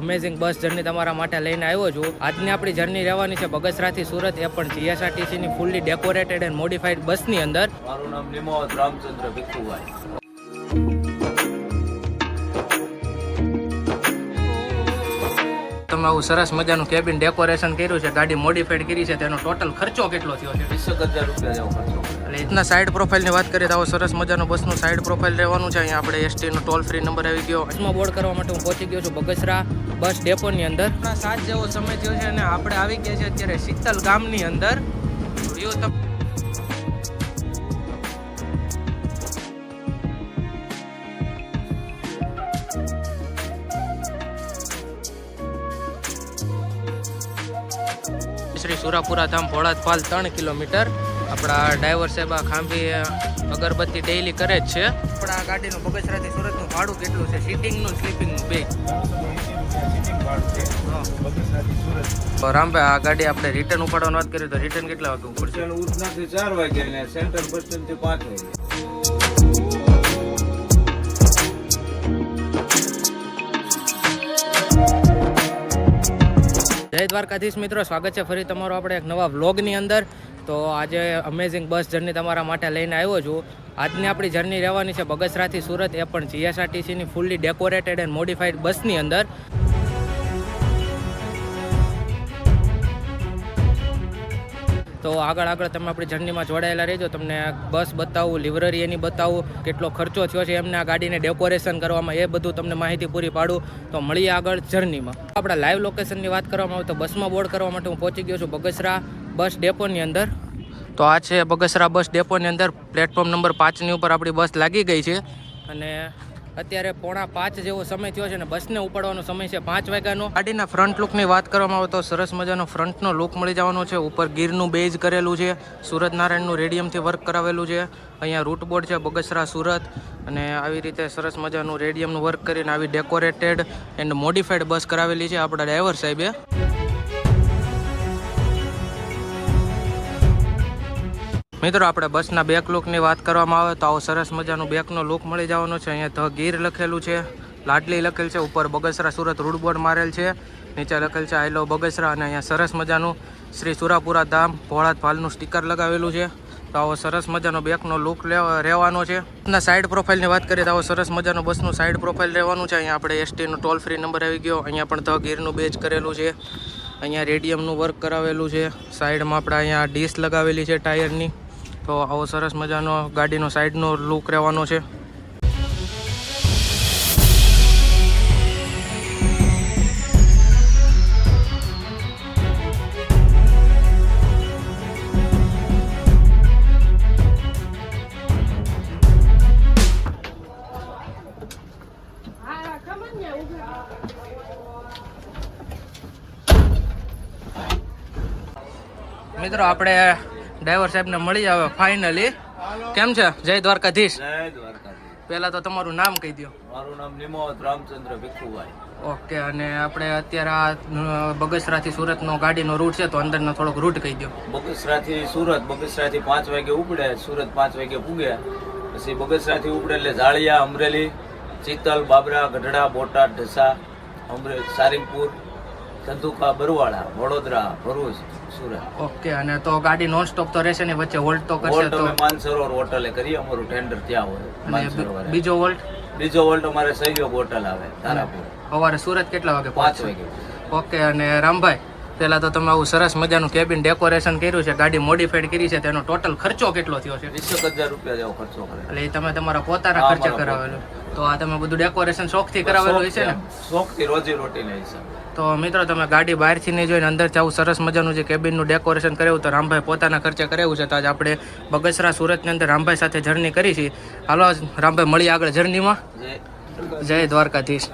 Amazing બસ journey તમારા માટે લઈને આવ્યો છું. આજની આપણી જર્ની રહેવાની છે બગસરાથી સુરત, એ પણ જીએસઆરટીસીની ફૂલ્લી ડેકોરેટેડ એન્ડ મોડિફાઈડ બસની અંદર. મારું નામ નિમોદ રામચંદ્ર ભીખુભાઈ. તમે આવું સરસ મજાનું કેબિન ડેકોરેશન કર્યું છે, ગાડી મોડિફાઈડ કરી છે, તેનો ટોટલ ખર્ચો કેટલો થયો છે? 20,000 રૂપિયા જેવો ખર્ચો. એટલે રીતના સાઈડ પ્રોફાઇલની વાત કરીએ તો આવો સરસ મજાનું બસનું સાઈડ પ્રોફાઇલ રહેવાનું છે. અહીંયા આપણે એસટીનો ટોલ ફ્રી નંબર આવી ગયો. બસમાં બોર્ડ કરવા માટે હું પહોંચી ગયો છું બગસરા બસ ડેપોની અંદર. 7 જેવો સમય થયો છે અને આપણે આવી ગયા છે અત્યારે શીતલ ગામની અંદર. વ્યૂ શ્રી સુરાપુરા ધામ ભોળાદપાલ 3 કિલોમીટર. આપણા ડ્રાઈવર સાહેબ આ ખાંભી અગરબત્તી ડેઈલી કરે જ છે. આપણા ગાડીનું બગસરાથી સુરતનું ભાડું કેટલું છે, સિટિંગનું સ્લીપિંગનું બે? રામભાઈ, આ ગાડી આપણે રિટર્ન ઉપાડવાની વાત કરીએ તો રિટર્ન કેટલા વાગે ઉપડશે? ઉધનાથી 4 વાગે ને સેન્ટ્રલ બસ સ્ટેન્ડથી 5 વાગે. જય દ્વારકાધીશ મિત્રો, સ્વાગત છે ફરી તમારો આપણે એક નવા વ્લોગની અંદર. તો આજે અમેઝિંગ બસ જર્ની તમારા માટે લઈને આવ્યો છું. આજની આપણી જર્ની રહેવાની છે બગસરાથી સુરત, એ પણ જીએસઆરટીસીની ફૂલ્લી ડેકોરેટેડ એન્ડ મોડિફાઈડ બસની અંદર. તો આગળ તમે આપણી જર્નીમાં જોડાયેલા રહેજો. તમને બસ બતાવું, લિવરરી એની બતાવું, કેટલો ખર્ચો થયો છે એમને આ ગાડીને ડેકોરેશન કરવામાં, એ બધું તમને માહિતી પૂરી પાડું. તો મળીએ આગળ જર્નીમાં. આપણા લાઈવ લોકેશનની વાત કરવામાં આવે તો બસમાં બોર્ડ કરવા માટે હું પહોંચી ગયો છું બગસરા બસ ડેપોની અંદર. તો આ છે બગસરા બસ ડેપોની અંદર. પ્લેટફોર્મ નંબર 5ની ઉપર આપણી બસ લાગી ગઈ છે અને અત્યારે 4:45 જેવો સમય થયો છે અને બસને ઉપાડવાનો સમય છે 5 વાગ્યાનો. ગાડીના ફ્રન્ટ લુકની વાત કરવામાં આવે તો સરસ મજાનો ફ્રન્ટનો લુક મળી જવાનો છે. ઉપર ગીરનું બેઝ કરેલું છે, સુરત નારાયણનું રેડિયમથી વર્ક કરાવેલું છે. અહીંયા રૂટ બોર્ડ છે બગસરા સુરત, અને આવી રીતે સરસ મજાનું રેડિયમનું વર્ક કરીને આવી ડેકોરેટેડ એન્ડ મોડિફાઈડ બસ કરાવેલી છે આપણા ડ્રાઈવર સાહેબે. મિત્રો, આપણે બસના બેક લુકની વાત કરવામાં આવે તો આવો સરસ મજાનું બેકનો લુક મળી જવાનો છે. અહીંયા ધ ગીર લખેલું છે, લાડલી લખેલ છે, ઉપર બગસરા સુરત રૂટ બોર્ડ મારેલ છે, નીચે લખેલ છે આઈ લવ બગસરા, અને અહીંયા સરસ મજાનું શ્રી સુરાપુરા ધામ ભોળાદપાલનું સ્ટીકર લગાવેલું છે. તો આવો સરસ મજાનો બેકનો લુક રહેવાનો છે. બસના સાઈડ પ્રોફાઇલની વાત કરીએ તો આવો સરસ મજાનું બસનું સાઈડ પ્રોફાઇલ રહેવાનું છે. અહીંયા આપણે એસટીનો ટોલ ફ્રી નંબર આવી ગયો. અહીંયા પણ ધ ગીરનું બેજ કરેલું છે. અહીંયા રેડિયમનું વર્ક કરાવેલું છે. સાઈડમાં આપણે અહીંયા ડીશ લગાવેલી છે ટાયરની. તો આવો સરસ મજાનો ગાડીનો સાઈડનો લુક રહેવાનો છે. મિત્રો, આપણે ડ્રાઈવર સાહેબને મળી આવે ફાઇનલી. કેમ છે? જય દ્વારકાધીશ. જય દ્વારકાધીશ. પહેલા તો તમારું નામ કહી દો. મારું નામ નિમોદ રામચંદ્ર ભીખુભાઈ. ઓકે, અને આપણે અત્યારે આ બગસરાથી સુરતનો ગાડીનો રૂટ છે, તો અંદરનો થોડોક રૂટ કહી દો. બગસરાથી સુરત, બગસરાથી 5 વાગે ઉપડે, સુરત 5 વાગે પૂગે. પછી બગસરાથી ઉપડે એટલે ઝાળિયા, અમરેલી, ચિત્તલ, બાબરા, ગઢડા, બોટાદ, ઢસા, સારીંગપુર, ધંધુકા, બરવાળા, વડોદરા, ભરૂચ, સુરત. ઓકે, અને તો ગાડી નોન સ્ટોપ તો રહેશે ને? વચ્ચે હોલ્ટ તો કરશે? તો માનસરોવર હોટલે કરીએ, અમારું ટેન્ડર ત્યાં હોય. માનસરોવર બીજો હોલ્ટ અમારે સહયોગ હોટલ આવે તારાપુર. સવારે સુરત કેટલા વાગે? 5 વાગે. ઓકે, અને રામભાઈ, પહેલા તો તમે આવું સરસ મજાનું કેબિન ડેકોરેશન કર્યું છે, ગાડી મોડિફાઈડ કરી છે, તેનો ટોટલ ખર્ચો કેટલો થયો છે? 20,000 રૂપિયા જેવો ખર્ચો કરે. એટલે એ તમે તમારા પોતાના ખર્ચે કરાવેલું? તો આ તમે બધું ડેકોરેશન શોખથી કરાવેલું હશે ને? શોખથી, રોજી રોટીના હિસાબ. તો મિત્રો, તમે ગાડી બહારથી નહીં જોઈને અંદરથી આવું સરસ મજાનું જે કેબિનનું ડેકોરેશન કરાવ્યું તો રામભાઈ પોતાના ખર્ચે કરાવ્યું છે. તો આજે આપણે બગસરા સુરતની અંદર રામભાઈ સાથે જર્ની કરી છે. હાલો રામભાઈ, મળીએ આગળ જર્નીમાં. જય દ્વારકાધીશ.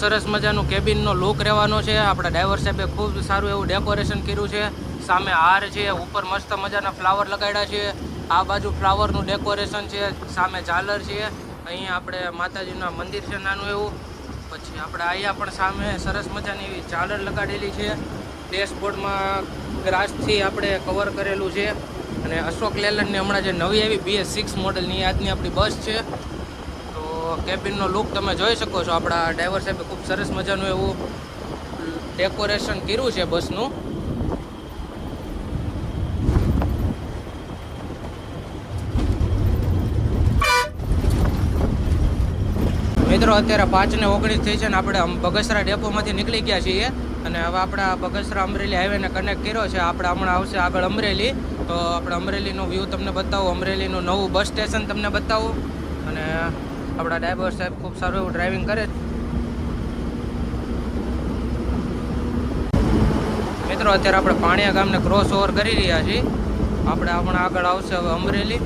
સરસ મજાનું કેબિનનો લુક રહેવાનો છે. આપણા ડ્રાઈવર સાહેબે ખૂબ સારું એવું ડેકોરેશન કર્યું છે. સામે હાર છે, ઉપર મસ્ત મજાના ફ્લાવર લગાડ્યા છે. આ બાજુ ફ્લાવરનું ડેકોરેશન છે, સામે ઝાલર છે. અહીંયા આપણે માતાજીના મંદિર છે નાનું એવું. પછી આપણે અહીંયા પણ સામે સરસ મજાની એવી ઝાલર લગાડેલી છે. ડેશબોર્ડમાં ગ્રાસથી આપણે કવર કરેલું છે. અને અશોક લેલન્ડની હમણાં જે નવી આવી BS6 મોડલની આજની આપણી બસ છે. તો કેબિનનો લુક તમે જોઈ શકો છો. આપણા ડ્રાઈવર સાહેબે ખૂબ સરસ મજાનું એવું ડેકોરેશન કર્યું છે બસનું. મિત્રો અત્યારે 5:19 થઈ છે ને આપણે બગસરા ડેપોમાંથી નીકળી ગયા છીએ અને હવે આપણા બગસરા અમરેલી હાઈવેને કનેક્ટ કર્યો છે. આપણે હમણાં આવશે આગળ અમરેલી. તો આપણે અમરેલીનો વ્યૂ તમને બતાવું, અમરેલીનું નવું બસ સ્ટેશન તમને બતાવું. અને આપણા ડ્રાઈવર સાહેબ ખૂબ સારું એવું ડ્રાઇવિંગ કરે. મિત્રો અત્યારે આપણે પાણીયા ગામને ક્રોસ ઓવર કરી રહ્યા છીએ. આપણે હમણાં આગળ આવશે હવે અમરેલી.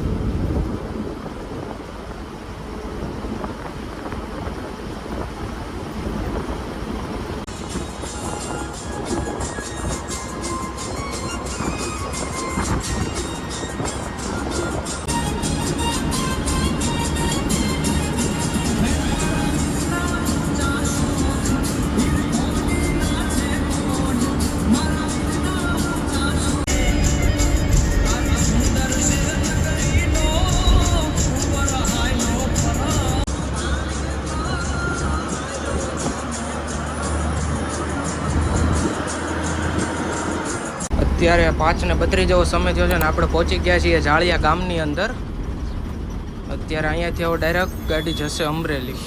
અત્યારે 5:32 જેવો સમય થયો છે ને આપણે પહોંચી ગયા છીએ જાળિયા ગામની અંદર. અત્યારે અહીંયાથી હવે ડાયરેક્ટ ગાડી જશે અમરેલી.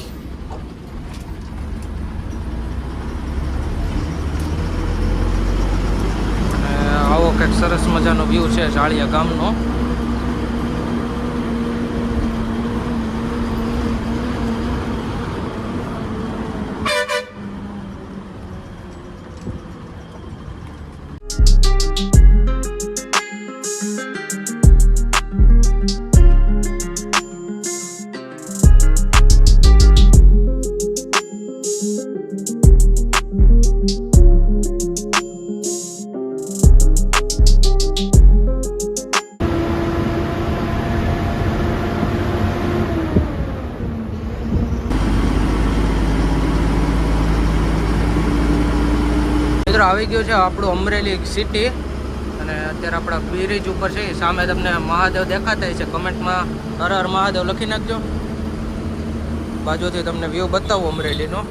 આવો કંઈક સરસ મજાનો વ્યૂ છે જાળિયા ગામનો. આવી ગયું છે આપણું અમરેલી સિટી અને અત્યારે આપણા બ્રિજ ઉપર છે. સામે તમને મહાદેવ દેખાતા છે. કમેન્ટમાં હર હર મહાદેવ લખી નાખજો. બાજુથી તમને વ્યૂ બતાવું અમરેલીનો.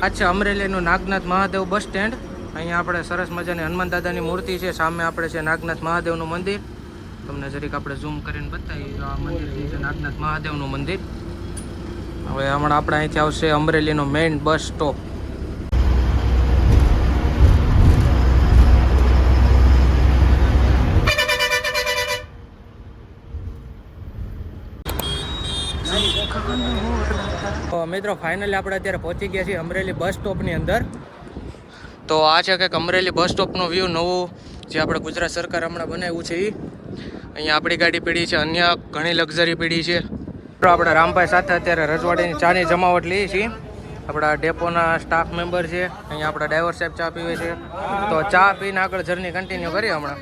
આ છે અમરેલીનું નાગનાથ મહાદેવ બસ સ્ટેન્ડ. અહીંયા આપણે સરસ મજાની હનુમાન દાદાની મૂર્તિ છે. સામે આપણે છે નાગનાથ મહાદેવનું મંદિર. તમને જરીક આપણે ઝૂમ કરીને બતાવીએ. આ મંદિર છે નાગનાથ મહાદેવનું મંદિર. હવે હમણાં આપણે અહીંથી આવશે અમરેલીનો મેઇન બસ સ્ટોપ. મિત્રો ફાઇનલી આપણે અત્યારે પહોંચી ગયા છીએ અમરેલી બસ સ્ટોપની અંદર. તો આ છે કંઈક અમરેલી બસ સ્ટોપનો વ્યૂ નવું જે આપણે ગુજરાત સરકાર હમણાં બનાવ્યું છે. અહીંયા આપણી ગાડી પડી છે, અન્ય ઘણી લક્ઝરી પડી છે. તો આપણા રામભાઈ સાથે અત્યારે રજવાડીની ચાની જમાવટ લઈએ છીએ. આપણા ડેપોના સ્ટાફ મેમ્બર છે. અહીંયા આપણા ડ્રાઈવર સાહેબ ચા પીવે છે. તો ચા પીને આગળ જર્ની કન્ટિન્યુ કરીએ. હમણાં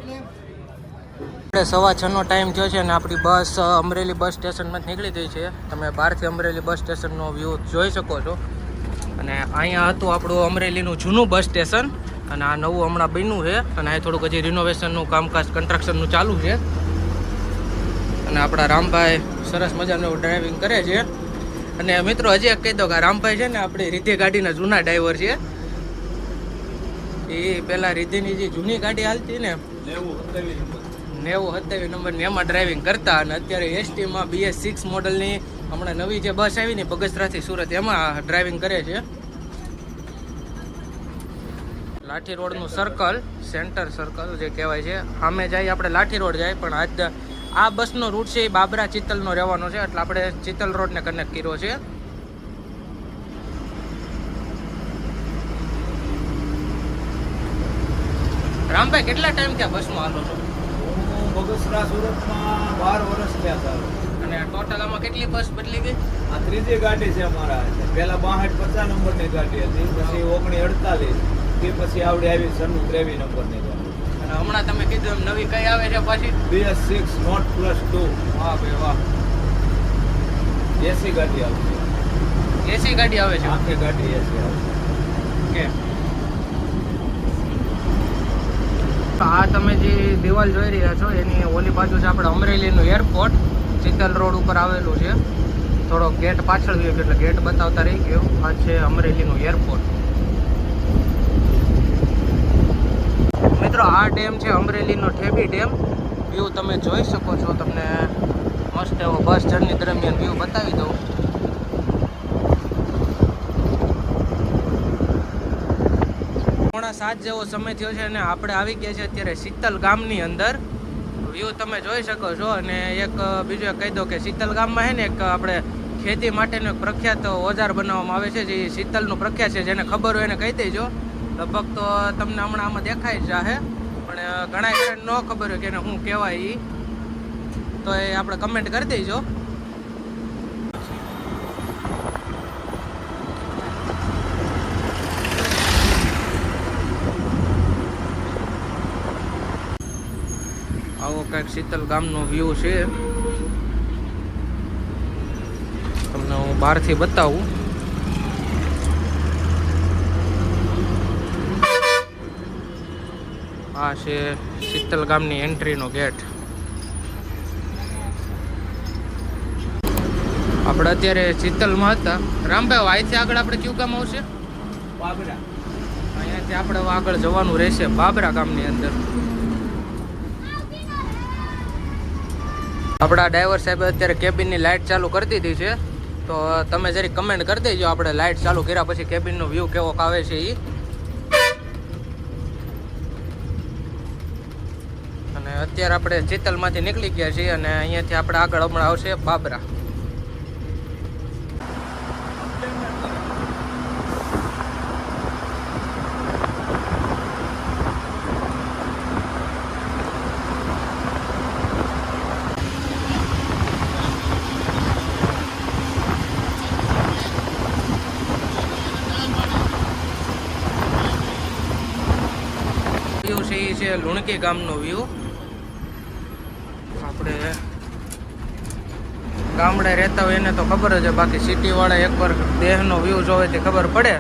આપણે 6:30નો ટાઈમ થયો છે અને આપણી બસ અમરેલી બસ સ્ટેશનમાં નીકળી ગઈ છે. તમે બહારથી અમરેલી બસ સ્ટેશનનો વ્યૂ જોઈ શકો છો. અને અહીંયા હતું આપણું અમરેલીનું જૂનું બસ સ્ટેશન અને આ નવું હમણાં બન્યું છે. અને અહીં થોડુંક હજી રિનોવેશનનું કામકાજ કન્સ્ટ્રક્શનનું ચાલુ છે. અને આપણા રામભાઈ સરસ મજાનું ડ્રાઇવિંગ કરે છે. અને મિત્રો હજી એક કહી દો કે રામભાઈ છે ને આપણી રીધે ગાડીના જૂના ડ્રાઈવર છે. એ પહેલાં રીધેની જે જૂની ગાડી હાલતી ને 90-27 નંબરની એમાં ડ્રાઇવિંગ કરતા. અને અત્યારે એસટીમાં BS6 મોડલની હમણાં નવી જે બસ આવી ને બગસરાથી સુરત એમાં ડ્રાઇવિંગ કરે છે. લાઠી રોડનું સર્કલ, સેન્ટર સર્કલ જે કહેવાય છે, સામે જાય આપણે લાઠી રોડ જાય. પણ આજ આ બસનો રૂટ છે એ બાબરા ચિત્તલનો રહેવાનો છે. એટલે આપણે ચિત્તલ રોડને કનેક્ટ કર્યો છે. રામભાઈ કેટલા ટાઈમ ત્યાં બસમાં હાલો છો? હું બગસરા સુરતમાં 12 વર્ષ થયા ચાલુ. અને ટોટલ આમાં કેટલી બસ બદલી ગઈ? આ ત્રીજી ગાડી છે અમારા. પહેલા 62-50 નંબરની ગાડી હતી, પછી 1948, તે પછી આવડી આવી 93 નંબરની ગાડી. અને હમણાં તમે કીધું એમ નવી કઈ આવે છે પાછી? BS6 not +2. વાહ ભાઈ વાહ. એસી ગાડી આવશે. એસી ગાડી આવે છે? આખી ગાડી એસી આવશે. ઓકે. આ તમે જે દિવાલ જોઈ રહ્યા છો એની ઓલી બાજુ છે આપણે અમરેલીનું એરપોર્ટ. ચિત્તલ રોડ ઉપર આવેલું છે. થોડો ગેટ પાછળ ગયો એટલે ગેટ બતાવતા રહી ગયો. આ છે અમરેલીનું એરપોર્ટ. મિત્રો આ ડેમ છે અમરેલીનો ઠેબી ડેમ. વ્યૂ તમે જોઈ શકો છો. તમને મસ્ત એવો બસ જર્ની દરમિયાન વ્યૂ બતાવી દઉં. પોણા 7 જેવો સમય થયો છે અને આપણે આવી ગયા છે અત્યારે શીતલ ગામની અંદર. વ્યૂ તમે જોઈ શકો છો. અને એક બીજું એક કહી દો કે શીતલ ગામમાં છે ને એક આપણે ખેતી માટેનું એક પ્રખ્યાત ઓજાર બનાવવામાં આવે છે જે શીતલનું પ્રખ્યાત છે. જેને ખબર હોય એને કહી દેજો. લગભગ તો તમને હમણાં આમાં દેખાય જ જાહે, પણ ઘણા ન ખબર હોય કે એને શું કહેવાય એ તો એ આપણે કમેન્ટ કરી દેજો. આવો કંઈક શીતલ ગામનો વ્યૂ છે. તમને હું બહારથી બતાવું. આ છે શીતલ ગામની એન્ટ્રીનો ગેટ. આપણે અત્યારે શીતલમાં હતા. રામભાઈ અહીંથી આગળ આપણે કયું ગામ આવશે? બાબરા. અહીંયાથી આપણે આગળ જવાનું રહેશે બાબરા ગામની અંદર. આપણા ડ્રાઈવર સાહેબે અત્યારે કેબિનની લાઇટ ચાલુ કરી દીધી છે. તો તમે જરી કમેન્ટ કરી દેજો આપણે લાઇટ ચાલુ કર્યા પછી કેબિનનો વ્યૂ કેવો આવે છે એ. અને અત્યારે આપણે ચિત્તલમાંથી નીકળી ગયા છીએ અને અહીંયાથી આપણે આગળ હમણાં આવશે બાબરા. વ્યૂ છે એ છે લુણકી ગામનો વ્યૂ. આપણે ગામડે રહેતા હોય એને તો ખબર જ છે, બાકી સિટી વાળા એકવાર દેહનો વ્યૂ જોવે તે ખબર પડે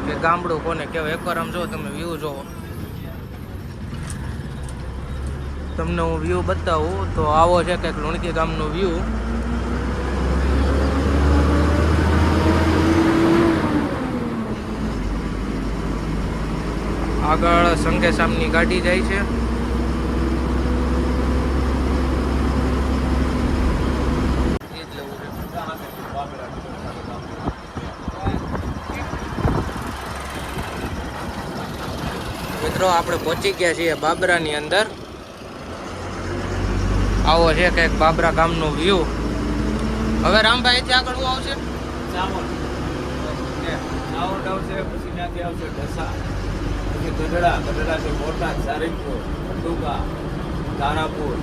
કે ગામડું કોને કહેવાય. એકવાર આમ જો તમે વ્યૂ જોવો. તમને હું વ્યૂ બતાવું તો આવો છે કંઈક લુણકી ગામનો વ્યૂ. આગળ સંકેસામની ગાડી જાય છે. મિત્રો આપણે પહોંચી ગયા છીએ બાબરાની અંદર. આવો છે કંઈક બાબરા ગામનો વ્યૂ. હવે રામભાઈ અહીંથી આગળ શું આવશે? ચાવંડ આવશે, પછી ત્યાંથી આવશે ઢસા, પછી ગઢડા છે, બોટાદ, સારીંગપુર, ખંડુકા, તારાપુર.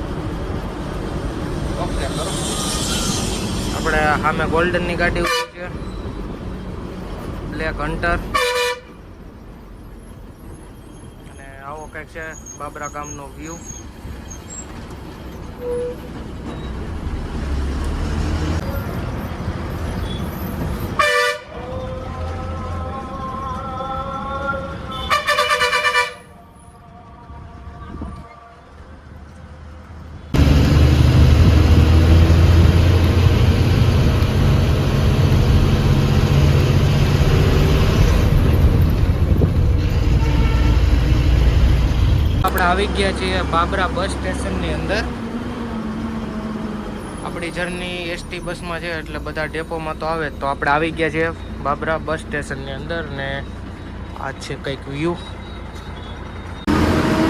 ઓકે આપણે સામે ગોલ્ડનની ગાડી ઉભી છે, બ્લેક હન્ટર. અને આવો કંઈક છે બાબરા ગામનો વ્યૂ. આપણે આવી ગયા છીએ બાબરા બસ સ્ટેશનની અંદર. આપણી જર્ની એસટી બસમાં છે એટલે બધા ડેપોમાં તો આવે. તો આપણે આવી ગયા છીએ બાબરા બસ સ્ટેશનની અંદર ને આ છે કંઈક વ્યૂ.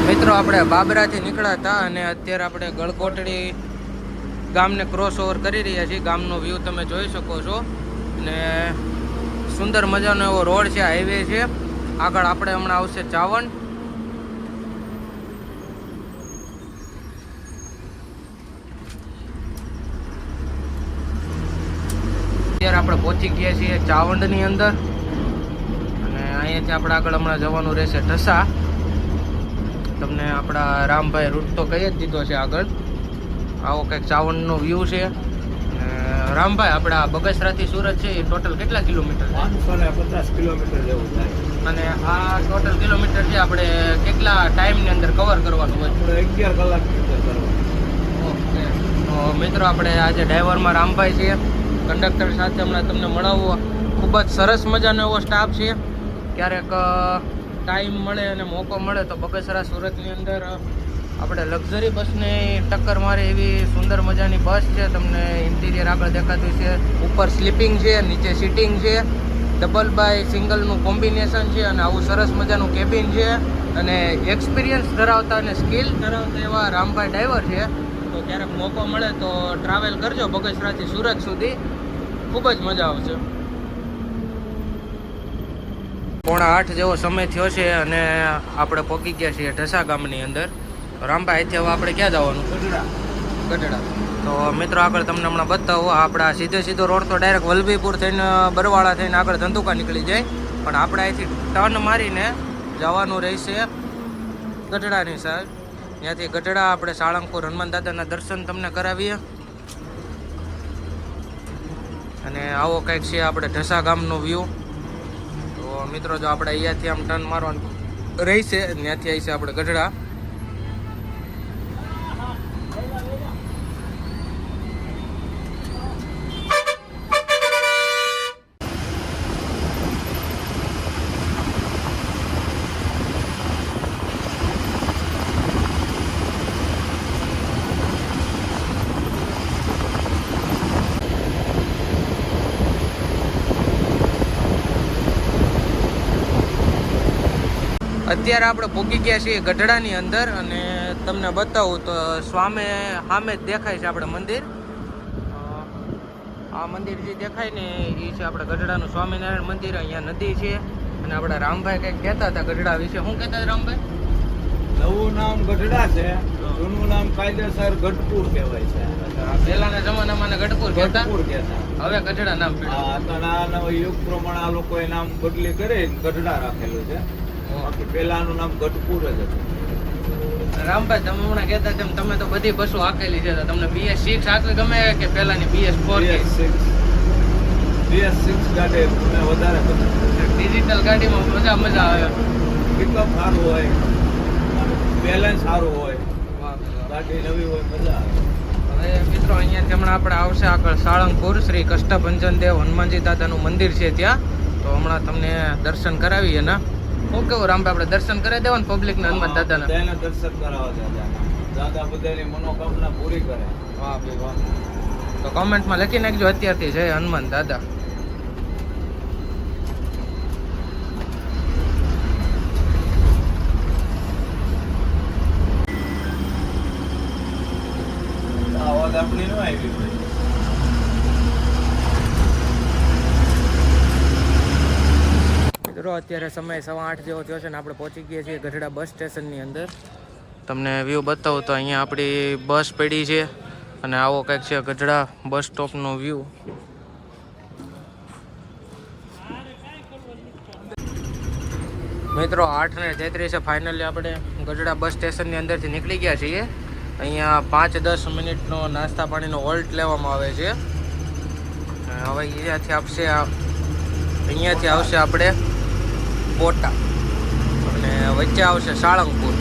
મિત્રો આપણે બાબરાથી નીકળ્યા હતા અને અત્યારે આપણે ગળકોટડી ગામને ક્રોસ ઓવર કરી રહ્યા છીએ. ગામનો વ્યૂ તમે જોઈ શકો છો ને સુંદર મજાનો એવો રોડ છે, હાઈવે છે. આગળ આપણે હમણાં આવશે ચાવંડ. અત્યારે આપણે પહોંચી ગયા છીએ ચાવંડની અંદર અને અહીંયાથી આપણે આગળ હમણાં જવાનું રહેશે ઢસા. તમને આપણા રામભાઈ રૂટ તો કહી જ દીધો છે આગળ. આવો કંઈક ચાવંડનો વ્યૂ છે. અને રામભાઈ આપણા બગસરાથી સુરત છે એ ટોટલ કેટલા કિલોમીટર છે? 550 કિલોમીટર જેવું થાય. અને આ ટોટલ કિલોમીટર છે આપણે કેટલા ટાઈમની અંદર કવર કરવાનું હોય? આપણે 11 કલાકની અંદર કરવાનું. ઓકે. તો મિત્રો આપણે આજે ડ્રાઈવરમાં રામભાઈ છે, કંડક્ટર સાથે હમણાં તમને મળાવવો. ખૂબ જ સરસ મજાનો એવો સ્ટાફ છે. ક્યારેક ટાઈમ મળે અને મોકો મળે તો બગસરા સુરતની અંદર આપણે લક્ઝરી બસને ટક્કર મારે એવી સુંદર મજાની બસ છે. તમને ઇન્ટિરિયર આગળ દેખાતું છે. ઉપર સ્લીપિંગ છે, નીચે સિટિંગ છે, ડબલ બાય સિંગલનું કોમ્બિનેશન છે અને આવું સરસ મજાનું કેબિન છે. અને એક્સપિરિયન્સ ધરાવતા અને સ્કિલ ધરાવતા એવા રામભાઈ ડ્રાઈવર છે. તો ક્યારેક મોકો મળે તો ટ્રાવેલ કરજો બગસરાથી સુરત સુધી, ખૂબ જ મજા આવશે. 7:45 જેવો સમય થયો છે અને આપણે પહોંચી ગયા છીએ ઢસા ગામની અંદર. રામભાઈ અહીંથી હવે આપણે ક્યાં જવાનું? ગઢડા. તો મિત્રો આગળ તમને હમણાં બતાવો, આપણા સીધો રોડ તો ડાયરેક્ટ વલભીપુર થઈને બરવાળા થઈને આગળ ધંધુકા નીકળી જાય, પણ આપણે અહીંથી ટર્ન મારીને જવાનું રહેશે ગઢડાની સાઈડ. ત્યાંથી ગઢડા આપણે સાળંગપુર હનુમાન દાદાના દર્શન તમને કરાવીએ. અને આવો કંઈક છે આપણે ઢસા ગામનો વ્યૂ. તો મિત્રો જો આપણે અહીંયાથી આમ ટર્ન મારવાનું રહેશે, ત્યાંથી આવી છે આપણે ગઢડા. અત્યારે આપણે પહોંચી ગયા છીએ ગઢડાની અંદર અને તમને બતાવું તો સામે જ દેખાય છે આપણે મંદિર. આ મંદિર જે દેખાય ને એ છે આપણે ગઢડાનું સ્વામિનારાયણ મંદિર. અહીંયા નદી છે અને આપણા રામભાઈ કંઈક કહેતા હતા ગઢડા વિશે. શું કહેતા હતા રામભાઈ? નવું નામ ગઢડા છે, જૂનું નામ કાયદેસર ગઢપુર કહેવાય છે. પહેલાના જમાનામાં ગઢપુર કહેતા, કહેતા, હવે ગઢડા નામ પડ્યું. આ નવા યુગ પ્રમાણે આ લોકોએ નામ બદલી કરી ગઢડા રાખેલું છે. બાકી પહેલાનું નામ ગઢપુર જ હતું. રામભાઈ તમે હમણાં કહેતા તેમ તમે તો બધી બસો હાકેલી છે, તો તમને BS6 હાકવી ગમે કે પહેલાની BS4? BS6 ગાડી મને વધારે ગમે. ડિજિટલ ગાડીમાં મજા આવે. પિકઅપ સારું હોય, બેલેન્સ સારું હોય, ગાડી નવી હોય, મજા આવે. હવે મિત્રો અહીંયાથી હમણાં આપણે આવશે આગળ સાળંગપુર શ્રી કષ્ટભંજન દેવ હનુમાનજી દાદાનું મંદિર છે ત્યાં. તો હમણાં તમને દર્શન કરાવીએ ને. શું કેવું રામભાઈ, આપણે દર્શન કરાવી દેવાનું પબ્લિક ને હનુમાન દાદાના? તેને દર્શન કરાવવા દાદા બધાની મનોકામના પૂરી કરે. વાહ ભાઈ વાહ. તો કોમેન્ટમાં લખી નાખજો અત્યારથી જય હનુમાન દાદા. અવાજ આપણી ન આવી ભાઈ. અત્યારે સમય 8:15 જેવો થયો છે ને આપણે પહોંચી ગયા છીએ ગઢડા બસ સ્ટેશનની અંદર. તમને વ્યૂ બતાવું તો અહીંયા આપણી બસ પડી છે અને આવો કંઈક છે ગઢડા બસ સ્ટોપનો વ્યૂ. મિત્રો 8:33 ફાઇનલી આપણે ગઢડા બસ સ્ટેશનની અંદરથી નીકળી ગયા છીએ. અહીંયા 5-10 મિનિટનો નાસ્તા પાણીનો હોલ્ટ લેવામાં આવે છે. હવે અહીંયાથી આવશે આપણે બોટા અને વચ્ચે આવશે સાળંગપુર.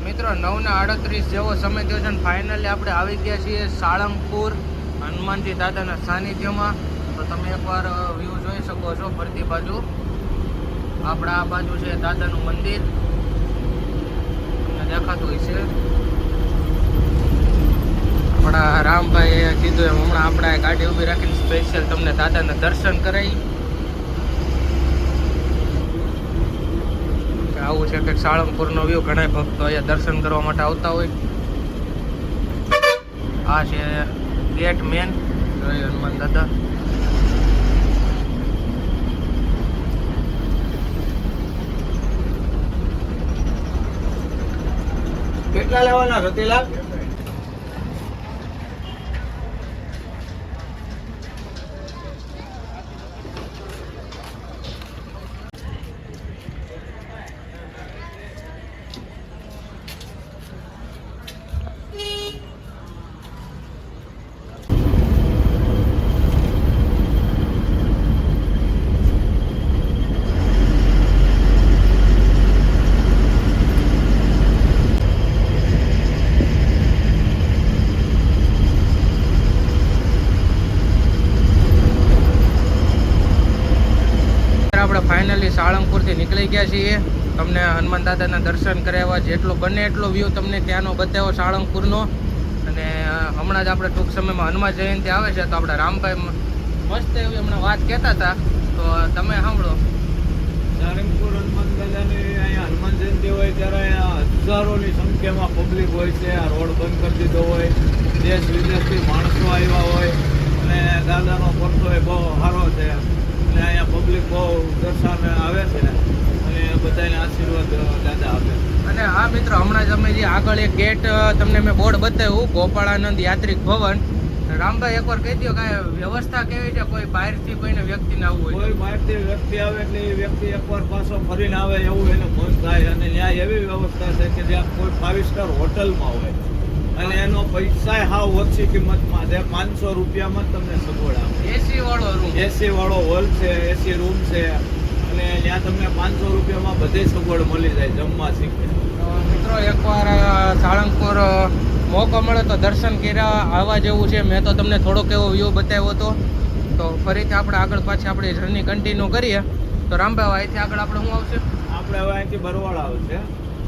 મિત્રો 9:38 જેવો સમય થયો છે અને ફાઇનલી આપણે આવી ગયા છીએ સાળંગપુર હનુમાનજી દાદાના સાનિધ્યમાં. તો તમે એકવાર વ્યૂ જોઈ શકો છો ફરતી બાજુ. આપણા આ બાજુ છે દાદાનું મંદિર, તમને દેખાતું હોય છે. આપણા રામભાઈએ કીધું એમ હમણાં આપણે ગાડી ઊભી રાખીને સ્પેશિયલ તમને દાદાના દર્શન કરાવી. આવું છે કે સાળંગપુરનો વ્યૂ. ઘણા ભક્તો અહીંયા દર્શન કરવા માટે આવતા હોય. આ છે ગેટ મેન હનુમાન દાદા. કેટલા લેવાના રતિલાલ? આપણે ફાઇનલી સાળંગપુરથી નીકળી ગયા છીએ. તમને હનુમાન દાદાના દર્શન કરાવ્યા, જેટલો બને એટલો વ્યૂ તમને ત્યાંનો બતાવ્યો સાળંગપુરનો. અને હમણાં જ આપણે ટૂંક સમયમાં હનુમાન જયંતિ આવે છે, તો આપણે રામભાઈ મસ્ત એવી હમણાં વાત કહેતા હતા, તો તમે સાંભળો. સારંગપુર હનુમાન દાદાની અહીંયા હનુમાન જયંતિ હોય ત્યારે અહીંયા હજારોની સંખ્યામાં પબ્લિક હોય છે. આ રોડ બંધ કરી દીધો હોય, દેશ વિદેશથી માણસો આવ્યા હોય અને દાદાનો પરસો એ બહુ સારો છે. અને અહીંયા પબ્લિક બહુ દર્શને આવે છે અને બધાને આશીર્વાદ દાદા આપે. અને હા મિત્રો, હમણાં જ અમે જે આગળ એક ગેટ તમને મેં બોર્ડ બતાવ્યું, ગોપાળાનંદ યાત્રિક ભવન. રામભાઈ એકવાર કહી દો કે વ્યવસ્થા કેવી છે, કોઈ બહારથી કોઈને વ્યક્તિને આવવું હોય? કોઈ બહારથી વ્યક્તિ આવે એટલે એ વ્યક્તિ એકવાર પાછો ફરીને આવે એવું એનું મન થાય. અને ત્યાં એવી વ્યવસ્થા છે કે જ્યાં કોઈ 5 સ્ટાર હોટલમાં હોય અને એનો પૈસા હાવ ઓછી કિંમતમાં છે, 500 રૂપિયામાં જ તમને સગવડ આપે. એસી વાળો રૂમ, એસી વાળો હોલ છે, એસી રૂમ છે અને ત્યાં તમને 500 રૂપિયામાં બધી સગવડ મળી જાય જમવા શીખે. તો મિત્રો એકવાર સાળંગપુર મોકો મળે તો દર્શન કર્યા આવવા જેવું છે. મેં તો તમને થોડોક એવો વ્યૂ બતાવ્યો હતો. તો ફરીથી આપણે આગળ પાછી આપણી જર્ની કન્ટિન્યુ કરીએ. તો રામભાઈ અહીંથી આગળ આપણે શું આવશે? આપણે હવે અહીંથી બરવાળા આવશે,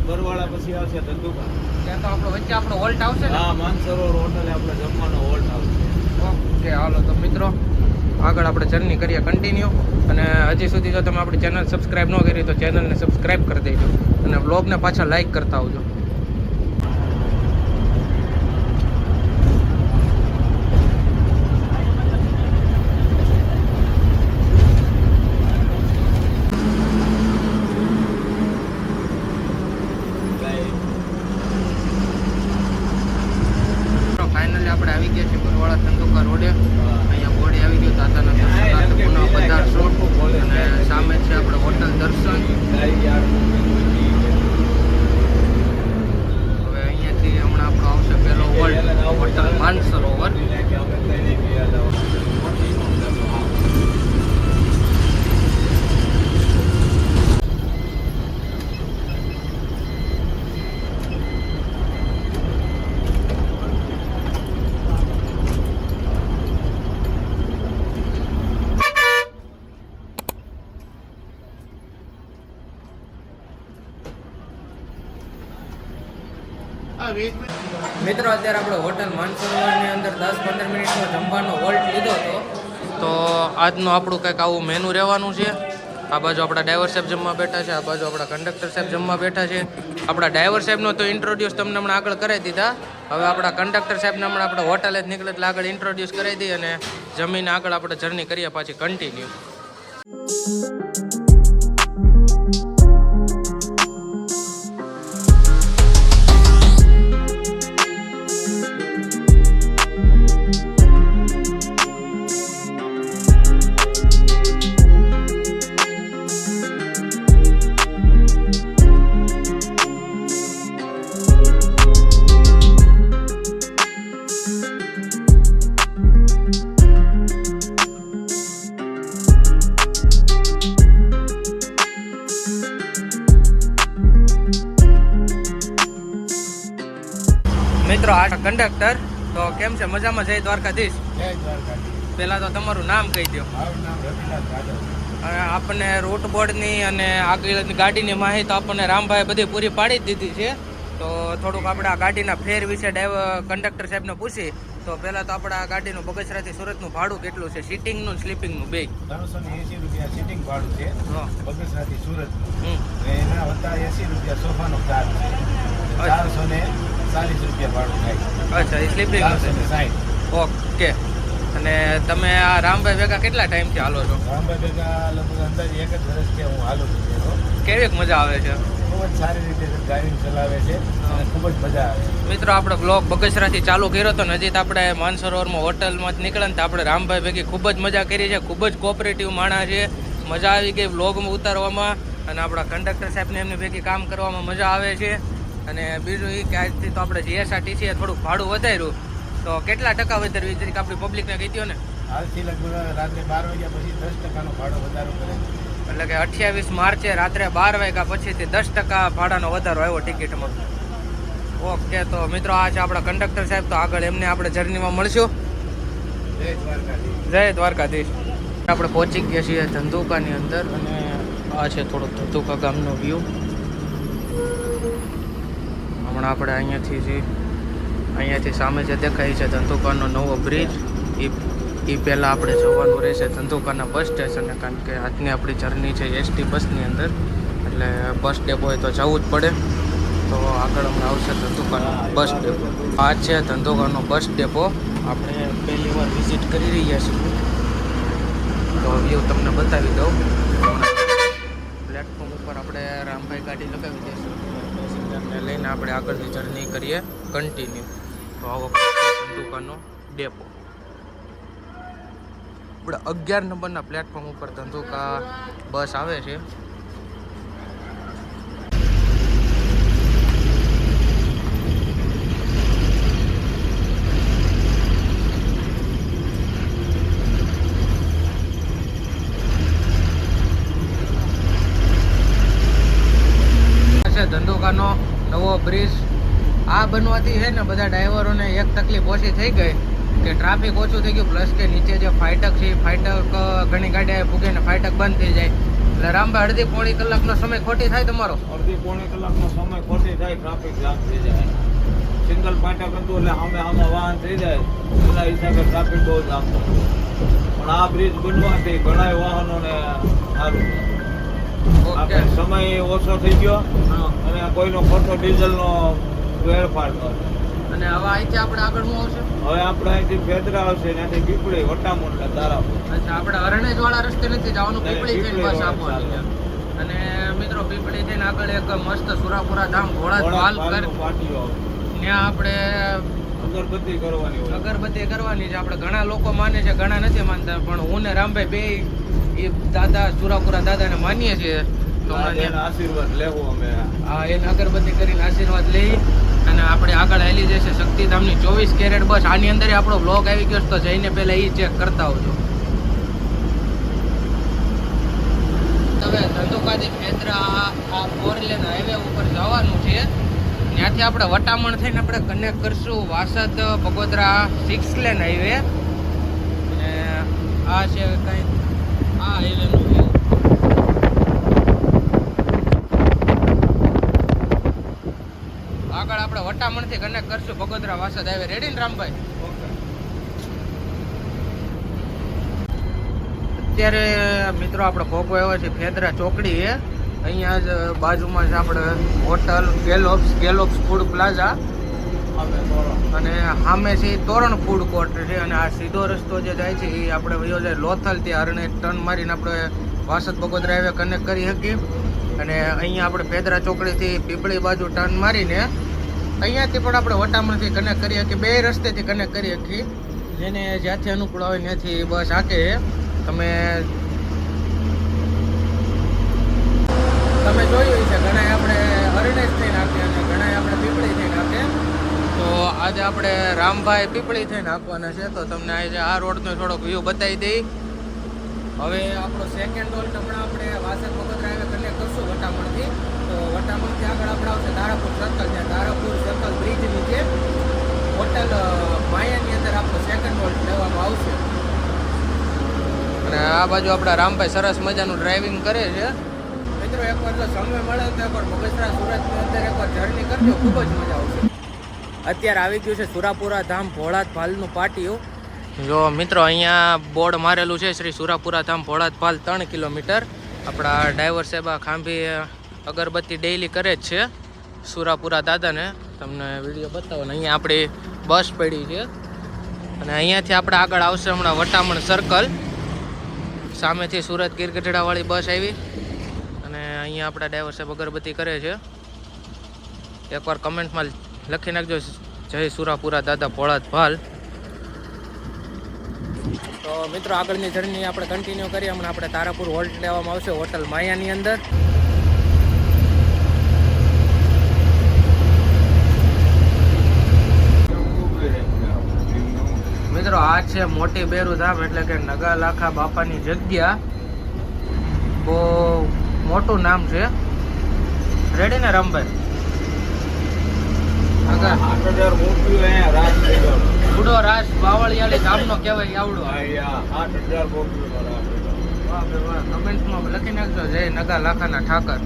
બરવાળા પછી આવશે ધંધુકા. ત્યાં તો આપણો વચ્ચે આપણો હોલ્ટ આવશે ને? હા, માનસરોવર હોટલે આપણે જમવાનો હોલ્ટ આવશે. ઓકે, હાલો તો મિત્રો આગળ આપણે જર્ની કરીએ કન્ટિન્યુ. અને હજી સુધી જો તમે આપણી ચેનલ સબસ્ક્રાઈબ ન કરી તો ચેનલને સબસ્ક્રાઈબ કરી દેજો અને વ્લોગને પાછા લાઈક કરતા આવજો. ફાઇનલી આપણે આવી ગયા છીએ બરવાળા ધંધુકા રોડે. અહીંયા બોર્ડે આવી ગયું, દાદાના દર્શન પુનઃ પધારશો. અને સામે છે આપણે હોટલ દર્શન. હવે અહીંયાથી હમણાં આપણો આવશે પહેલો હોલ્ટ હોટલ માનસરોવર. મિત્રો અત્યારે આપણે હોટલ માનસરોવરની અંદર 10-15 મિનિટનો જમવાનો હોલ્ટ લીધો હતો. તો આજનું આપણું કંઈક આવું મેનુ રહેવાનું છે. આ બાજુ આપણા ડ્રાઈવર સાહેબ જમવા બેઠા છે, આ બાજુ આપણા કંડક્ટર સાહેબ જમવા બેઠા છે. આપણા ડ્રાઈવર સાહેબનો તો ઇન્ટ્રોડ્યુસ તમને હમણાં આગળ કરાવી દીધા. હવે આપણા કંડક્ટર સાહેબને હમણાં આપણે હોટલે જ નીકળે એટલે આગળ ઇન્ટ્રોડ્યુસ કરાવી દઈએ અને જમીને આગળ આપણે જર્ની કરીએ પાછી કન્ટિન્યુ. મિત્રો આ કંડક્ટર તો કેમ છે? મજામાં? જય દ્વારકાધીશ. પહેલા તો તમારું નામ કહી દો. આપણને રૂટ બોર્ડની અને આગળની ગાડીની માહિતી આપણને રામભાઈ બધી પૂરી પાડી જ દીધી છે. તો થોડુંક આપણે આ ગાડીના ફેર વિશે કંડક્ટર સાહેબને પૂછી. તો પહેલા તો આપણે આ ગાડીનું બગસરાથી સુરતનું ભાડું કેટલું છે, સિટિંગનું સ્લીપિંગનું બે? 380 રૂપિયા સિટિંગ ભાડું છે બગસરાથી સુરત. એના વત્તા 80 રૂપિયા સોફાનો ચાર્જ છે, 440 રૂપિયા ભાડું થાય. અચ્છા, એ સ્લીપિંગ છે. ઓકે. અને તમે આ રામભાઈ ભેગા કેટલા ટાઈમથી હાલો છો? રામભાઈ ભેગા લગભગ અંદાજે 1 જ વર્ષથી હું હાલું છું. કેવીક મજા આવે છે? બહુ ખૂબ જ સારી રીતે ડ્રાઇવિંગ ચલાવે છે અને ખૂબ જ મજા આવે છે. મિત્રો આપણે બ્લોગ બગસરાથી ચાલુ કર્યો હતો ને હજી તો આપણે માનસરોવરમાં હોટલમાં જ નીકળ્યા ને તો આપણે રામભાઈ ભેગી ખૂબ જ મજા કરી છે. ખૂબ જ કોઓપરેટિવ માણસ છે. મજા આવી ગઈ બ્લોગમાં ઉતારવામાં અને આપણા કંડક્ટર સાહેબને એમની ભેગી કામ કરવામાં મજા આવે છે. અને બીજું એ કે આજથી તો આપણે જીએસઆરટીસી થોડુંક ભાડું વધાર્યું તો કેટલા ટકા વધાર્યું તરીકે આપણી પબ્લિકને કહી દો ને. હાલથી લગભગ રાત્રે 12 વાગ્યા પછી 10% ભાડો વધારો કરે છે. એટલે કે 28 માર્ચે રાત્રે 12 વાગ્યા પછીથી 10% ભાડાનો વધારો આવ્યો ટિકિટમાં. ઓકે તો મિત્રો આ છે આપણા કંડક્ટર સાહેબ. તો આગળ એમને આપણે જર્નીમાં મળશું. જય દ્વારકાધીશ. જય દ્વારકાધીશ. આપણે પહોંચી ગયા છીએ ધંધુકાની અંદર અને આ છે થોડોક ધંધુકા ગામનો વ્યૂ. હમણાં આપણે અહીંયાથી સામે જે દેખાય છે ધંધુકાનો નવો બ્રિજ એ પહેલાં આપણે જવાનું રહેશે ધંધુકાના બસ સ્ટેશને, કારણ કે આજની આપણી જર્ની છે એસટી બસની અંદર એટલે બસ ડેપો હોય તો જવું જ પડે. તો આગળ હમણાં આવશે ધંધુકાનો બસ ડેપો. આ છે ધંધુકાનો બસ ડેપો. આપણે પહેલી વાર વિઝિટ કરી રહ્યા છીએ તો વ્યૂ તમને બતાવી દઉં. પ્લેટફોર્મ ઉપર આપણે રામભાઈ ગાડી લગાવી દઈશું. પેસેન્જરને લઈને આપણે આગળની જર્ની કરીએ કન્ટિન્યુ. તો આવો ધંધુકાનો ડેપો. આપણે 11 નંબરના પ્લેટફોર્મ ઉપર ધંધુકા બસ આવે છે. ધંધુકાનો નવો બ્રિજ આ બનવાથી છે ને બધા ડ્રાઈવરોને એક તકલીફ ઓછી થઈ ગઈ કે ટ્રાફિક ઓછું થઈ ગયું, પ્લસ કે નીચે જે ફાટક છે ફાટક ઘણી ગાડી પૂગે ને ફાટક બંધ થઈ જાય એટલે રામભાઈ અડધી પોણી કલાકનો સમય ખોટી થાય તમારો. અડધી પોણી કલાકનો સમય ખોટી થાય, ટ્રાફિક જામ થઈ જાય. સિંગલ ફાટક હતું એટલે સામે વાહન થઈ જાય એના હિસાબે ટ્રાફિક બહુ જામ થાય. પણ આ બ્રિજ બનવાથી ઘણા વાહનોને સારું આપણે સમય ઓછો થઈ ગયો અને કોઈનો ખોટો ડીઝલનો વેરફાર ન. અને હવે અહીંથી આપણે આગળ શું આવશે? હવે આપણે અહીંથી ફેદરા આવશે ત્યાંથી પીપળી વટામણ ને તારાપુર. અચ્છા, આપણે અરણેજ વાળા રસ્તે નથી જવાનું, પીપળી થઈને બસ આપવાની છે. અને મિત્રો પીપળી થઈને આગળ એક મસ્ત સુરાપુરા ધામ ઘોડા પાલ કર ત્યાં આપણે અગરબત્તી કરવાની હોય. અગરબત્તી કરવાની છે. આપણે ઘણા લોકો માને છે, ઘણા નથી માનતા, પણ હું ને રામભાઈ બે એ દાદા સુરાપુરા દાદાને માનીએ છીએ. તો આશીર્વાદ લેવું અમે. હા, એને અગરબત્તી કરીને આશીર્વાદ લઈ અને આપણે આગળ હાલી જશે શક્તિધામની 24 કેરેટ બસ. આની અંદર આપણો બ્લોગ આવી ગયો તો જઈને પહેલા એ ચેક કરતા આવજો. હવે ધંધુકાથી ફેદરા આ 4 લેન હાઈવે ઉપર જવાનું છે. ત્યાંથી આપણે વટામણ થઈને આપણે કનેક્ટ કરશું વાસદ બગોદરા 6 લેન હાઈવે. અને આ છે કંઈક આ હાઈવેનું વ્યૂ. આગળ આપણે વટામણથી કનેક્ટ કરશું બગોદરા વાસદ હાઈવે. રેડી ને રામભાઈ? અત્યારે મિત્રો આપણે ભોગવો આવ્યો છે ફેદરા ચોકડી એ. અહીંયા જ બાજુમાં છે આપણે હોટલ ગેલોપ્સ ફૂડ પ્લાઝા અને સામે છે તોરણ ફૂડ કોર્ટ છે. અને આ સીધો રસ્તો જે જાય છે એ આપણે વયો જાય લોથલ, ત્યાં અરણે ટર્ન મારીને આપણે વાસદ બગોદરા હાઈવે કનેક્ટ કરી શકીએ. અને અહીંયા આપણે ફેદરા ચોકડીથી પીપળી બાજુ ટર્ન મારીને અહીંયાથી પણ આપણે વટામણથી કનેક્ટ કરી શકીએ. બે રસ્તેથી કનેક્ટ કરી શકીએ, જેને જ્યાંથી અનુકૂળ આવે ત્યાંથી બસ હાકે. તમે જોયું છે ઘણા આપણે અરણેજ થઈને નાખીએ અને ઘણા આપણે પીપળી થઈને નાખીએ. તો આજે આપણે રામભાઈ પીપળી થઈને નાખવાના છે. તો તમને આજે આ રોડનો થોડોક વ્યૂ બતાવી દઈ. હવે આપણો સેકન્ડ હોલ્ટ હમણાં આપણે વાસદ બગોદરા હાઈવે કનેક્ટ કરશું વટામણથી. તો વટામણથી આગળ આપણે આવશે તારાપુર સર્કલ. ત્યાં તારાપુર સર્કલ બ્રિજ નીચે હોટલ માયાની અંદર આપણો સેકન્ડ હોલ્ટ લેવામાં આવશે. અને આ બાજુ આપણા રામભાઈ સરસ મજાનું ડ્રાઇવિંગ કરે છે. મિત્રો એકવાર જો સમય મળે તો એકવાર બગસરા સુરતની અંદર એકવાર જર્ની કરજો, ખૂબ જ મજા આવશે. અત્યારે આવી ગયું છે સુરાપુરા ધામ ભોળાત ભાલનું પાટિયું. જો મિત્રો અહીંયા બોર્ડ મારેલું છે શ્રી સુરાપુરા ધામ ભોળાત ભાલ 3 કિલોમીટર. આપણા ડ્રાઈવર સાહેબ ખાંભી અગરબત્તી ડેઈલી કરે જ છે સુરાપુરા દાદાને. તમને વિડીયો બતાવો ને અહીંયા આપણી બસ પડી છે. અને અહીંયાથી આપણે આગળ આવશે હમણાં વટામણ સર્કલ. સામેથી સુરત ગીરગઢડાવાળી બસ આવી અને અહીંયા આપણા ડ્રાઈવર સાહેબ અગરબત્તી કરે છે. એકવાર કમેન્ટમાં લખી નાખજો જય સુરાપુરા દાદા ભોળાત ભાલ. તો મિત્રો આગળની જર્ની આપણે કન્ટિન્યુ કરીએ. હમણાં આપણે તારાપુર હોલ્ટ લેવામાં આવશે હોટલ માયાની અંદર. મિત્રો આ છે મોટી બેરુ ધામ એટલે કે નગા લાખા બાપાની જગ્યા. બહુ મોટું નામ છે. રેડી ને રામભાઈ? બુડો રાસ બાવળિયાળી ધામનો કહેવાય આવડો. કમેન્ટમાં લખી નાખજો જય નગા લાખાના ઠાકર.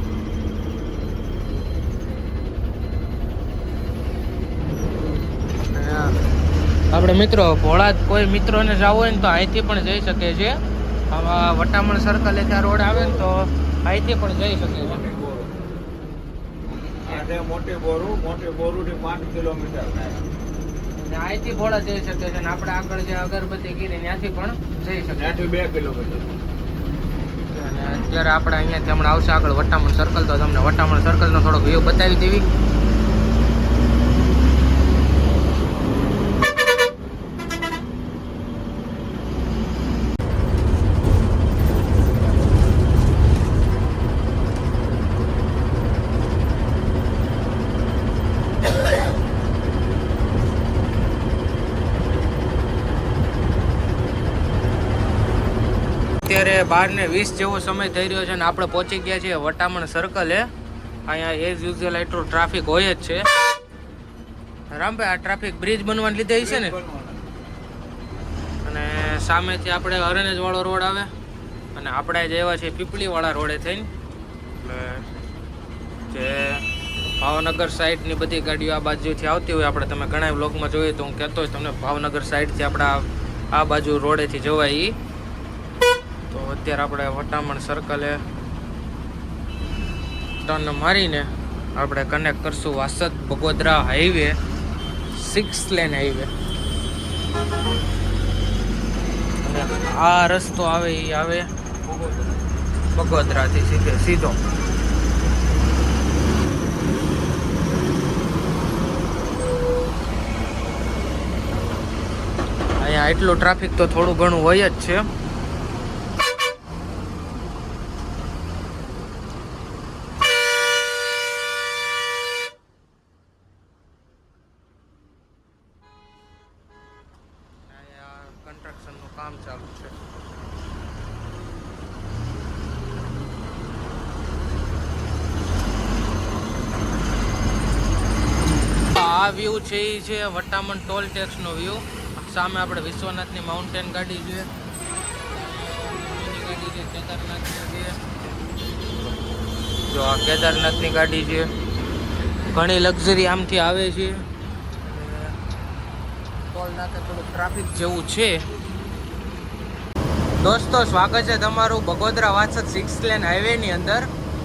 આપણે મિત્રો ભોળાદ કોઈ મિત્રોને જવું હોય ને તો અહીંથી પણ જઈ શકે છે. આવા વટામણ સર્કલ ત્યાં રોડ આવે ને તો અહીંથી પણ જઈ શકે છે. મોટી બોરું થી 5 કિલોમીટર થાય. અહીંથી ભોળા જઈ શકે છે અને આપણે આગળ જે અગરબત્તી ગીરી ત્યાંથી પણ જઈ શકે. ત્યાંથી 2 કિલોમીટર. અને અત્યારે આપણે અહીંયાથી હમણાં આવશે આગળ વટામણ સર્કલ. તો તમને વટામણ સર્કલનો થોડો વ્યૂ બતાવી દેવી. અત્યારે 12:20 જેવો સમય થઈ રહ્યો છે અને આપણે પહોંચી ગયા છીએ વટામણ સર્કલે. અહીંયા એઝ યુઝ્યુઅલ એટલું ટ્રાફિક હોય જ છે. રામભાઈ આ ટ્રાફિક બ્રિજ બનવાને લીધે છે ને. અને સામેથી આપણે અરણેજ વાળો રોડ આવે અને આપણે જ આવ્યા છીએ પીપળી વાળા રોડે થઈને. એટલે જે ભાવનગર સાઈડની બધી ગાડીઓ આ બાજુથી આવતી હોય આપણે તમે ઘણા વ્લોગમાં જોઈએ તો હું કહેતો હોય તમને ભાવનગર સાઈડથી આપણે આ બાજુ રોડેથી જવાય. તો અત્યારે આપણે વટામણ સર્કલે ટર્ન મારીને આપણે કનેક્ટ કરશું Vasad Bagodara highway 6 lane highway. અને આ રસ્તો આવે એ આવે બગોદરાથી સીધો. અહીંયા એટલું ટ્રાફિક તો થોડું ઘણું હોય જ છે. કન્સ્ટ્રક્શનનું કામ ચાલુ છે. આ વ્યૂ છે એ છે વટામણ ટોલ ટેક્સનો વ્યૂ. સામે આપણે વિશ્વનાથની માઉન્ટેન ગાડી છે. ગાડી છે કેદારનાથની છે. જો આ કેદારનાથની ગાડી છે. ઘણી લક્ઝરી આમથી આવે છે. ટોલ નાકે થોડું ટ્રાફિક જેવું છે. દોસ્તો સ્વાગત છે તમારું બગોદરા વાસદ 6 લેન હાઈવેની અંદર.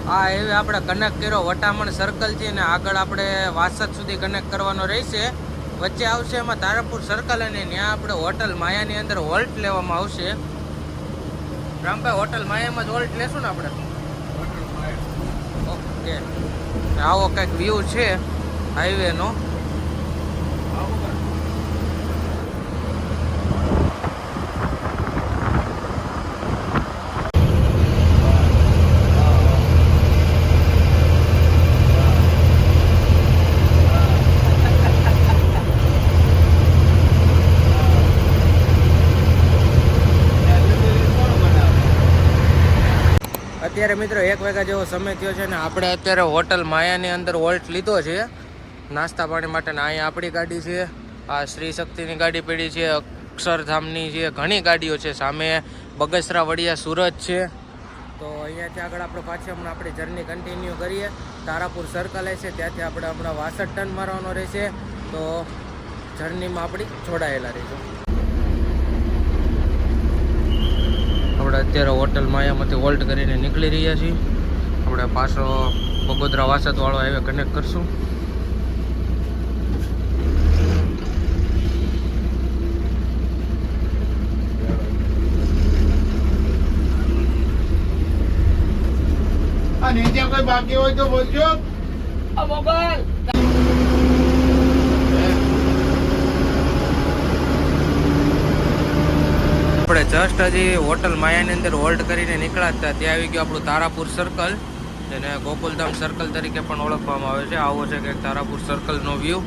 આ હાઈવે આપણે કનેક્ટ કર્યો વટામણ સર્કલથી અને આગળ આપણે વાસદ સુધી કનેક્ટ કરવાનો રહેશે. વચ્ચે આવશે એમાં તારાપુર સર્કલ અને ત્યાં આપણે હોટલ માયાની અંદર હોલ્ટ લેવામાં આવશે. રામભાઈ હોટલ માયામાં જ હોલ્ટ લેશું ને આપણે? ઓકે. આવો કંઈક વ્યૂ છે હાઈવેનો. અત્યારે મિત્રો 1 વાગ્યા જેવો સમય થયો છે ને આપણે અત્યારે હોટલ માયાની અંદર હોલ્ટ લીધો છે નાસ્તા પાણી માટે. અહીંયા આપણી ગાડી છે, આ શ્રી શક્તિની ગાડી પડી છે, અક્ષરધામની છે, ઘણી ગાડીઓ છે. સામે બગસરા વડિયા સુરત છે. તો અહીંયાથી આગળ આપણે પાછી હમણાં આપણી જર્ની કન્ટિન્યુ કરીએ. તારાપુર સર્કલ છે ત્યાંથી આપણે હમણાં વાસદ ટર્ન મારવાનો રહેશે. તો જર્નીમાં આપણી જોડાયેલા રહીશું. આપણે અત્યારે હોટલ માયામાંથી વોલ્ટ કરીને નીકળી રહ્યા છીએ. આપણે પાછો બગોદરા વાસદ વાળો હાઈવે કનેક્ટ કરશું. નીચે કોઈ બાકી હોય તો બોલજો. આપણે જસ્ટ હજી હોટલ માયાની અંદર હોલ્ડ કરીને નીકળ્યા હતા ત્યાં આવી ગયું આપણું તારાપુર સર્કલ, જેને ગોકુલધામ સર્કલ તરીકે પણ ઓળખવામાં આવે છે. આવો છે કે તારાપુર સર્કલનો વ્યૂ.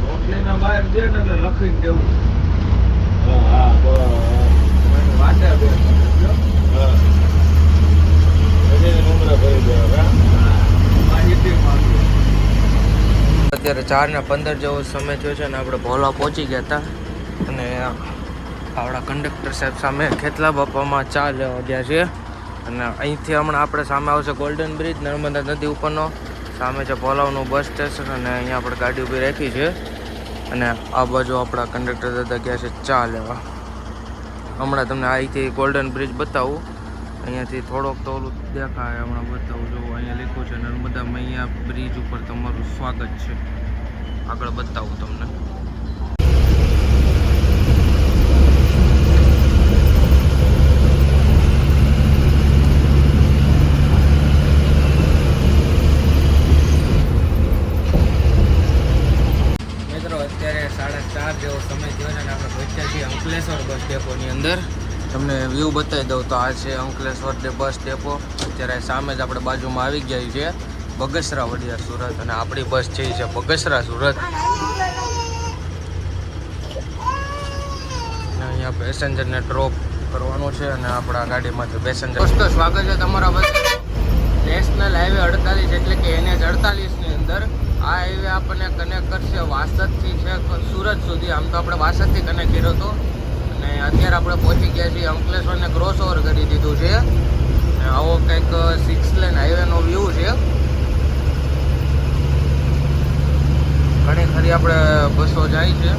રોટલીના બહાર દે ને એટલે લખીને દેવું. હા બસ વાટે બે હા નંબર ભરી દેવા. અત્યારે 4:15 જેવો સમય થયો છે અને આપણે ભોલા પહોંચી ગયા હતા અને આપણા કંડક્ટર સાહેબ સામે ખેતલા બાપામાં ચા લેવા ગયા છે. અને અહીંથી હમણાં આપણે સામે આવશે ગોલ્ડન બ્રિજ, નર્મદા નદી ઉપરનો. સામે છે ભોલાવનું બસ સ્ટેશન અને અહીંયા આપણે ગાડી ઊભી રાખી છે. અને આ બાજુ આપણા કંડક્ટર દાદા ગયા છે ચા લેવા. હમણાં તમને અહીંથી ગોલ્ડન બ્રિજ બતાવું. અહીંયાથી થોડોક તો ઓલું દેખાય, હમણાં બતાવું. જો અહીંયા લખ્યું છે નર્મદા મૈયા બ્રિજ ઉપર તમારું સ્વાગત છે. આગળ બતાવું તમને. મિત્રો અત્યારે 4:30 જેવો સમય થયો છે અને આપણે પહોંચ્યા છીએ અંકલેશ્વર બસ ડેપોની અંદર. તમને વ્યૂ બતાવી દઉં તો આ છે અંકલેશ્વર બસ ડેપો. અત્યારે સામે જ આપણે બાજુમાં આવી ગયા છે બગસરા વડિયા સુરત, અને આપણી બસ છે એ છે બગસરા સુરત. અહીંયા પેસેન્જરને ડ્રોપ કરવાનું છે અને આપણા ગાડીમાંથી પેસેન્જર. દોસ્તો સ્વાગત છે તમારા બસ નેશનલ હાઈવે 48 એટલે કે NH 48ની અંદર. આ હાઈવે આપણને કનેક્ટ કરશે વાસદથી છે સુરત સુધી. આમ તો આપણે વાસદથી કનેક્ટ કર્યો હતો અને અત્યારે આપણે પહોંચી ગયા છીએ અંકલેશ્વરને ક્રોસ ઓવર કરી દીધું છે. આવો કંઈક 6 લેન હાઈવેનો વ્યૂ છે. ઘણી ખરી આપણે બસો જાય છે.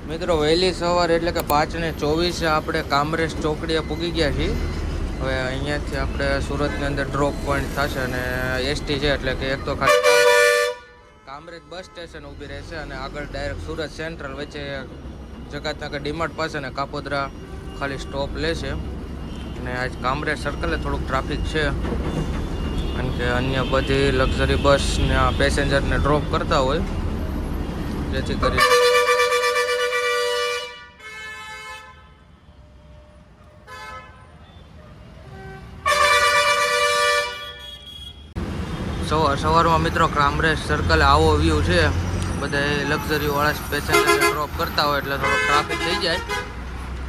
મિત્રો વહેલી સવાર એટલે કે 5:24 આપણે કામરેજ ચોકડીએ પૂગી ગયા છીએ. હવે અહીંયાથી આપણે સુરતની અંદર ડ્રોપ પોઈન્ટ થશે અને એસટી છે એટલે કે એક તો ખાલી કામરેજ બસ સ્ટેશન ઊભી રહેશે અને આગળ ડાયરેક્ટ સુરત સેન્ટ્રલ વચ્ચે જકાતનગર ડીમાર્ટ પાસે અને કાપોદ્રા ખાલી સ્ટોપ લેશે. અને આજ કામરેજ સર્કલે થોડુંક ટ્રાફિક છે કારણ કે અન્ય બધી લક્ઝરી બસને પેસેન્જરને ડ્રોપ કરતા હોય, જેથી કરી સવારમાં મિત્રો કામરેજ સર્કલ આવો વ્યૂ છે. બધા લક્ઝરી વાળા પેસેન્જર ડ્રોપ કરતા હોય એટલે થોડો ટ્રાફિક થઈ જાય.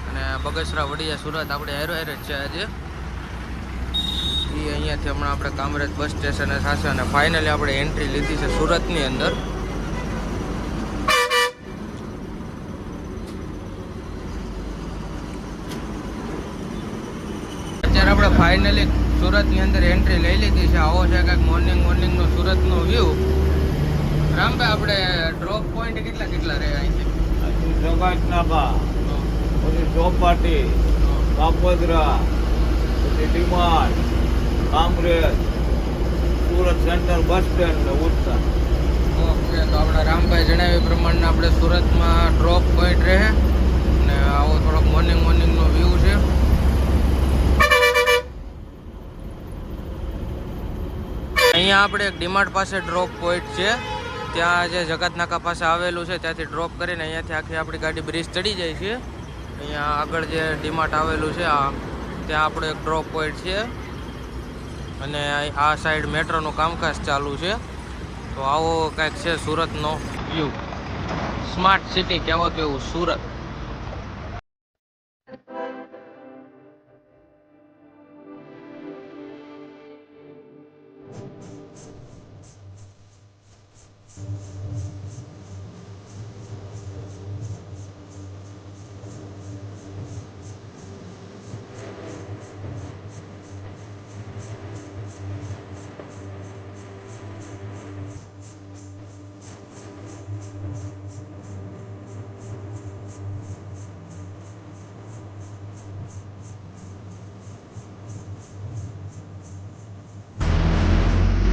અને બગસરા વડિયા સુરત આપણે હેરો હેર જ છે આજે. એ અહીંયાથી હમણાં આપણે કામરેજ બસ સ્ટેશને થશે અને ફાઇનલી આપણે એન્ટ્રી લીધી છે સુરતની અંદર. અત્યારે આપણે ફાઇનલી સુરતની અંદર એન્ટ્રી લઈ લીધી છે. આવો છે કંઈક મોર્નિંગનો સુરતનો વ્યૂ. રામભાઈ આપણે ડ્રોપ પોઈન્ટ કેટલા રહે અહીંથી? જગાત નાકા, પછી ચોપાટી, કાપોદરા, પછી DMart, Kamrej, Surat centre bus stand ને ઉડતા. ઓકે, તો આપણા રામભાઈ જણાવ્યા પ્રમાણે આપણે સુરતમાં ડ્રોપ પોઈન્ટ રહે અને આવો થોડોક મોર્નિંગનો વ્યૂ છે. અહીંયા આપણે એક ડીમાર્ટ પાસે ડ્રોપ પોઈન્ટ છે. ત્યાં જે જગત નાકા પાસે આવેલું છે ત્યાંથી ડ્રોપ કરીને અહીંયાથી આખી આપણી ગાડી બ્રિજ ચડી જાય છે. અહીંયા આગળ જે ડીમાર્ટ આવેલું છે ત્યાં આપણો એક ડ્રોપ પોઈન્ટ છે. અને આ સાઈડ મેટ્રોનું કામકાજ ચાલુ છે. તો આવો કંઈક છે સુરતનો વ્યૂ. સ્માર્ટ સિટી કહેવાતું એવું સુરત.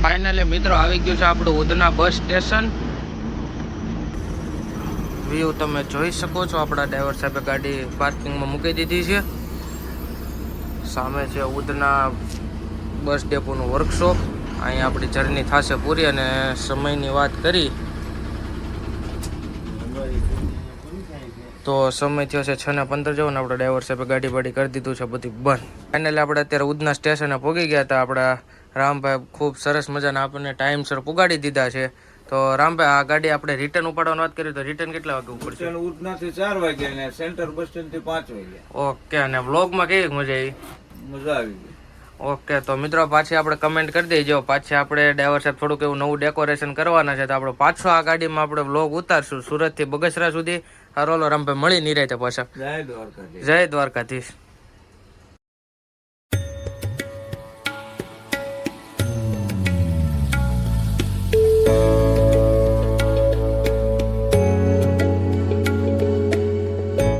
ફાઇનલી મિત્રો આવી ગયું છે આપણું ઉધના બસ સ્ટેશન. વ્યૂ તમે જોઈ શકો છો. આપણા ડ્રાઈવર સાહેબે ગાડી પાર્કિંગમાં મૂકી દીધી છે. સામે છે ઉધના બસ ડેપોનું વર્કશોપ. અહીંયા આપણી જર્ની થશે પૂરી. અને સમયની વાત કરી તો સમય થયો છે 6:15 જેવો ને આપણા ડ્રાઈવર સાહેબે ગાડી બાડી કરી દીધું છે બધું બંધ. ફાઇનલી આપણે અત્યારે ઉધના સ્ટેશને પહોંચી ગયા હતા. આપણા રામભાઈ ખૂબ સરસ મજાના આપણને ટાઈમસર પુગાડી દીધા છે. તો રામભાઈ આ ગાડી આપણે રિટર્ન ઉપાડવાની વાત કરી તો રિટર્ન કેટલા વાગે ઉપડશે? ઉધનાથી 4 વાગે ને સેન્ટર બસ સ્ટેન્ડ થી 5 વાગે. ઓકે, અને વ્લોગમાં કેવી મજા આવી? મજા આવી ગઈ. ઓકે, તો મિત્રો પાછી આપણે કમેન્ટ કરી દેજો. પાછી આપણે ડ્રાઈવર સાહેબ થોડુંક એવું નવું ડેકોરેશન કરવાના છે તો આપણે પાછો આ ગાડીમાં આપણે વ્લોગ ઉતારશું સુરતથી બગસરા સુધી. હારોલો રામભાઈ મળી નિરાતે પાછા. જય દ્વારકાધીશ. જય દ્વારકાધીશ.